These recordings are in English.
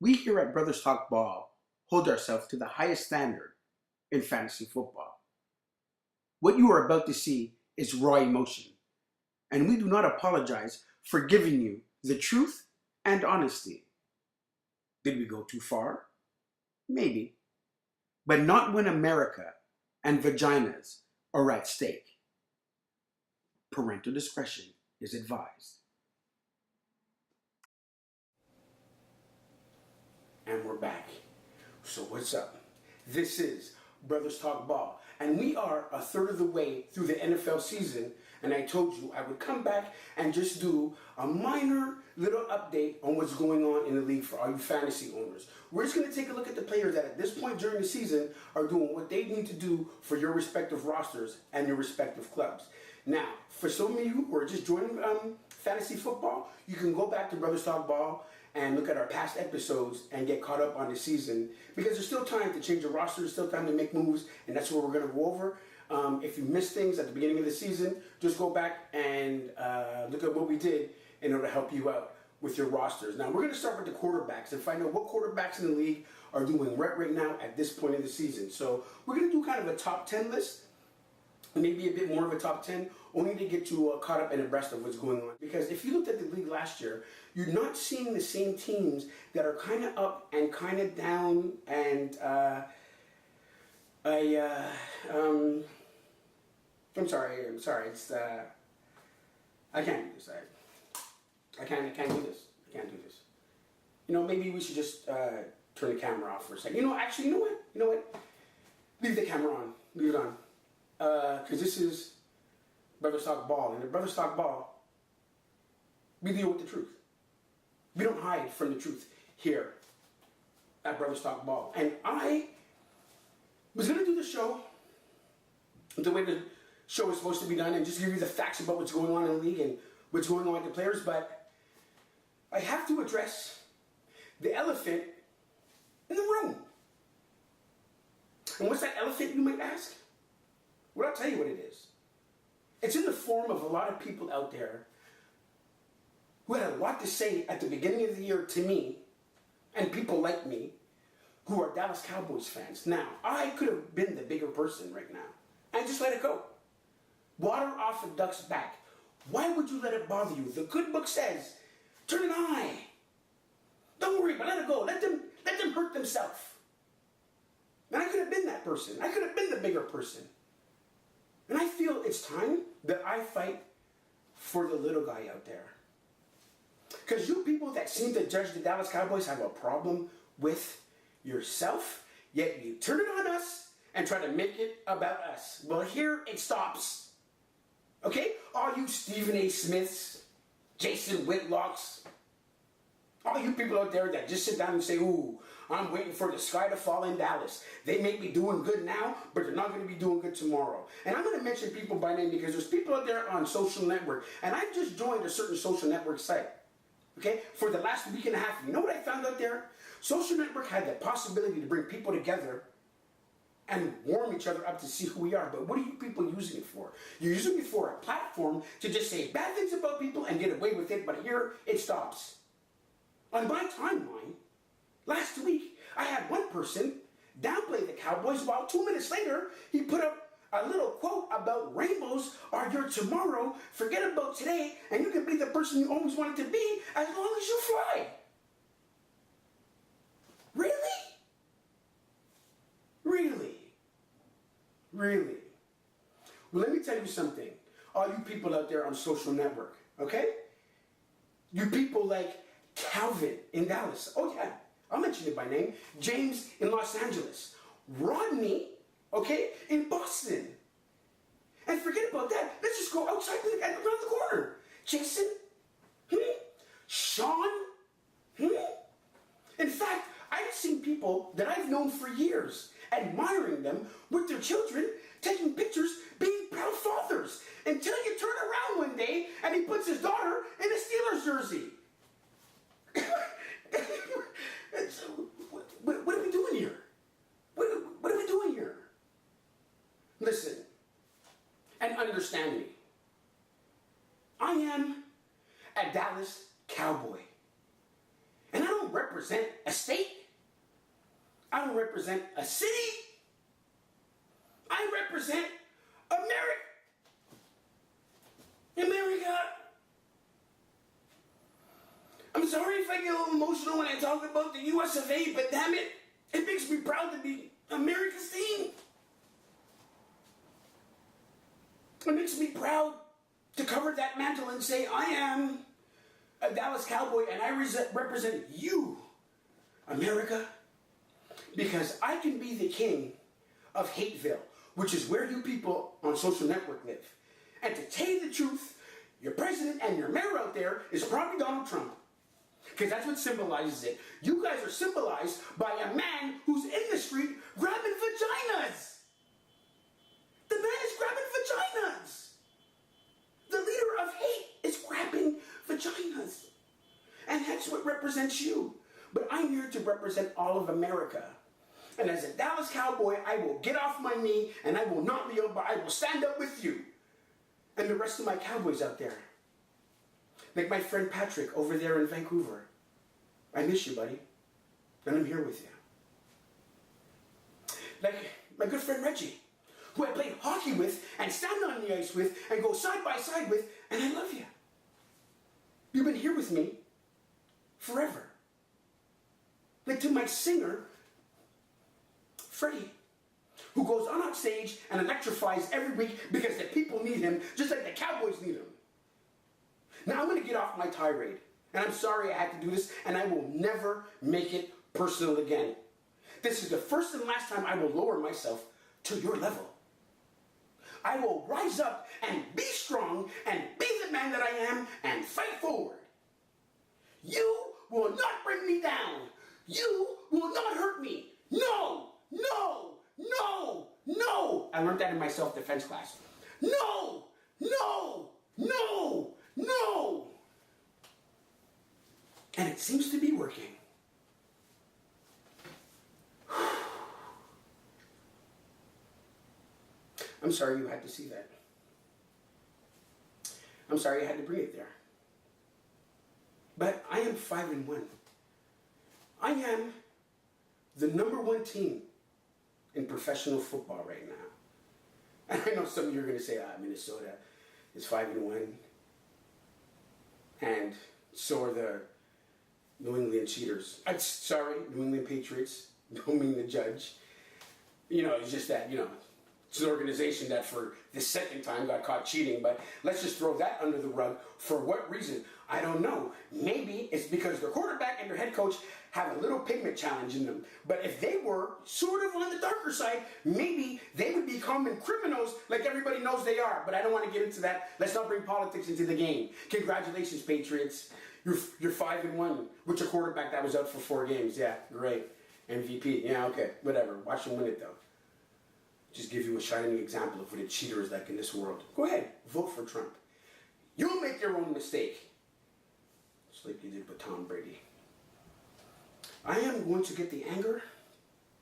We here at Brothers Talk Ball hold ourselves to the highest standard in fantasy football. What you are about to see is raw emotion, and we do not apologize for giving you the truth and honesty. Did we go too far? Maybe, but not when America and vaginas are at stake. Parental discretion is advised. And we're back. So what's up? This is Brothers Talk Ball, and we are a third of the way through the NFL season, and I told you I would come back and just do a minor little update on what's going on in the league for all you fantasy owners. We're just going to take a look at the players that at this point during the season are doing what they need to do for your respective rosters and your respective clubs. Now, for some of you who are just joining fantasy football, you can go back to Brothers Talk Ball and look at our past episodes and get caught up on the season, because there's still time to change your roster, there's still time to make moves, and that's what we're going to go over. If you missed things at the beginning of the season, just go back and look at what we did in order to help you out with your rosters. Now, we're going to start with the quarterbacks and find out what quarterbacks in the league are doing right now at this point in the season. So we're going to do kind of a top 10 list, maybe a bit more of a top 10, only to get you caught up and abreast of what's going on. Because if you looked at the league last year, you're not seeing the same teams that are kind of up and kind of down, and I'm sorry, it's, I can't do this, I can't do this, You know, maybe we should just turn the camera off for a second. You know what, leave the camera on, leave it on. Because this is Brothers Talk Ball, and in Brothers Talk Ball, we deal with the truth. We don't hide from the truth here at Brothers Talk Ball. And I was going to do the show the way the show is supposed to be done and just give you the facts about what's going on in the league and what's going on with the players, but I have to address the elephant in the room. And what's that elephant, you might ask? Well, I'll tell you what it is. It's in the form of a lot of people out there who had a lot to say at the beginning of the year to me, and people like me who are Dallas Cowboys fans. Now, I could have been the bigger person right now and just let it go. Water off a duck's back. Why would you let it bother you? The good book says, turn an eye. Don't worry, but let it go. Let them hurt themselves. And I could have been that person. I could have been the bigger person. And I feel it's time that I fight for the little guy out there. Because you people that seem to judge the Dallas Cowboys have a problem with yourself, yet you turn it on us and try to make it about us. Well, here it stops. Okay? All you Stephen A. Smiths, Jason Whitlocks, all you people out there that just sit down and say, ooh, I'm waiting for the sky to fall in Dallas. They may be doing good now, but they're not going to be doing good tomorrow. And I'm going to mention people by name because there's people out there on social network, and I've just joined a certain social network site. Okay? For the last week and a half, you know what I found out there? Social network had the possibility to bring people together and warm each other up to see who we are. But what are you people using it for? You're using it for a platform to just say bad things about people and get away with it, but here it stops. On my timeline, last week, I had one person downplay the Cowboys while 2 minutes later, he put up a little quote about rainbows are your tomorrow, forget about today, and you can be the person you always wanted to be as long as you fly. Really? Really? Really? Well, let me tell you something. All you people out there on social network, okay? You people like Calvin in Dallas. Oh, yeah. I'll mention it by name. James in Los Angeles. Rodney, okay, in Boston. And forget about that. Let's just go outside around the corner. Jason? Sean? In fact, I've seen people that I've known for years admiring them with their children, taking pictures, being proud fathers, until you turn around one day and he puts his daughter in a Steelers jersey. What are we doing here? What are we doing here? Listen, and understand me. I am a Dallas Cowboy. And I don't represent represent a state. I don't represent a city. I represent America. America. I'm sorry if I get a little emotional when I talk about the US of A, but damn it, it makes me proud to be America's team. It makes me proud to cover that mantle and say, I am a Dallas Cowboy and I represent you, America, because I can be the king of Hateville, which is where you people on social network live. And to tell you the truth, your president and your mayor out there is probably Donald Trump. Because that's what symbolizes it. You guys are symbolized by a man who's in the street grabbing vaginas. The man is grabbing vaginas. The leader of hate is grabbing vaginas. And that's what represents you. But I'm here to represent all of America. And as a Dallas Cowboy, I will get off my knee and I will not kneel, but I will stand up with you. And the rest of my Cowboys out there. Like my friend Patrick over there in Vancouver. I miss you, buddy. And I'm here with you. Like my good friend Reggie, who I played hockey with and stand on the ice with and go side by side with, and I love you. You've been here with me forever. Like to my singer, Freddie, who goes on stage and electrifies every week because the people need him just like the Cowboys need him. Now I'm going to get off my tirade. And I'm sorry I had to do this, and I will never make it personal again. This is the first and last time I will lower myself to your level. I will rise up and be strong and be the man that I am and fight forward. You will not bring me down. You will not hurt me. No, no, no, no. I learned that in my self-defense class. No, no, no, no. And it seems to be working. I'm sorry you had to see that. I'm sorry I had to bring it there. But I am 5-1. I am the #1 team in professional football right now. And I know some of you are going to say, Minnesota is 5-1. And so are the New England Cheaters. Sorry, New England Patriots. Don't mean to judge. You know, it's just that, it's an organization that for the second time got caught cheating, but let's just throw that under the rug. For what reason? I don't know. Maybe it's because their quarterback and their head coach have a little pigment challenge in them. But if they were sort of on the darker side, maybe they would become criminals like everybody knows they are. But I don't want to get into that. Let's not bring politics into the game. Congratulations, Patriots. You're 5-1 with your quarterback that was out for 4 games. Yeah, great. MVP. Yeah, okay, whatever. Watch them win it, though. Just give you a shining example of what a cheater is like in this world. Go ahead, vote for Trump. You'll make your own mistake. Just like you did with Tom Brady. I am going to get the anger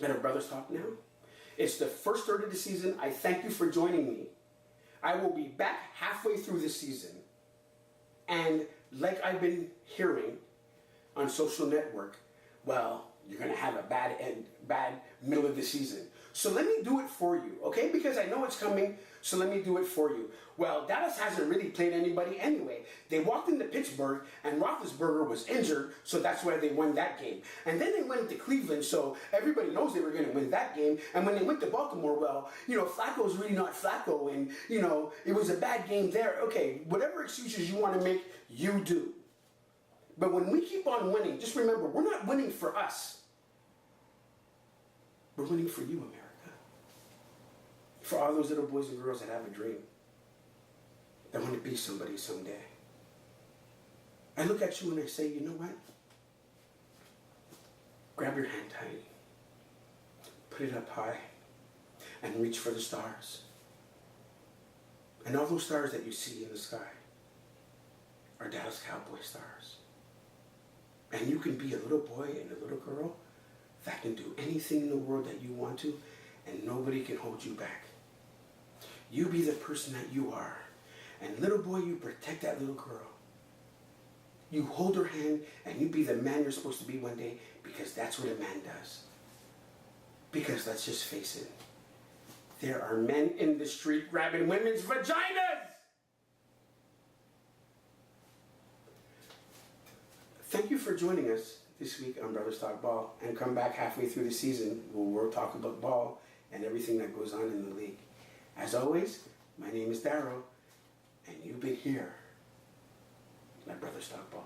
at our Brothers Talk now. It's the first third of the season. I thank you for joining me. I will be back halfway through the season. And like I've been hearing on social network, well, you're going to have a bad end, bad middle of the season. So let me do it for you, okay? Because I know it's coming, so let me do it for you. Well, Dallas hasn't really played anybody anyway. They walked into Pittsburgh, and Roethlisberger was injured, so that's why they won that game. And then they went to Cleveland, so everybody knows they were going to win that game. And when they went to Baltimore, well, Flacco's really not Flacco, and, it was a bad game there. Okay, whatever excuses you want to make, you do. But when we keep on winning, just remember, we're not winning for us. We're winning for you, America. For all those little boys and girls that have a dream, that want to be somebody someday. I look at you and I say, you know what? Grab your hand tight, put it up high, and reach for the stars. And all those stars that you see in the sky are Dallas Cowboy stars. And you can be a little boy and a little girl that can do anything in the world that you want to, and nobody can hold you back. You be the person that you are. And little boy, you protect that little girl. You hold her hand and you be the man you're supposed to be one day, because that's what a man does. Because let's just face it, there are men in the street grabbing women's vaginas. Thank you for joining us this week on Brothers Talk Ball, and come back halfway through the season where we'll talk about ball and everything that goes on in the league. As always, my name is Darryl, and you've been here at Brothers Talk Ball.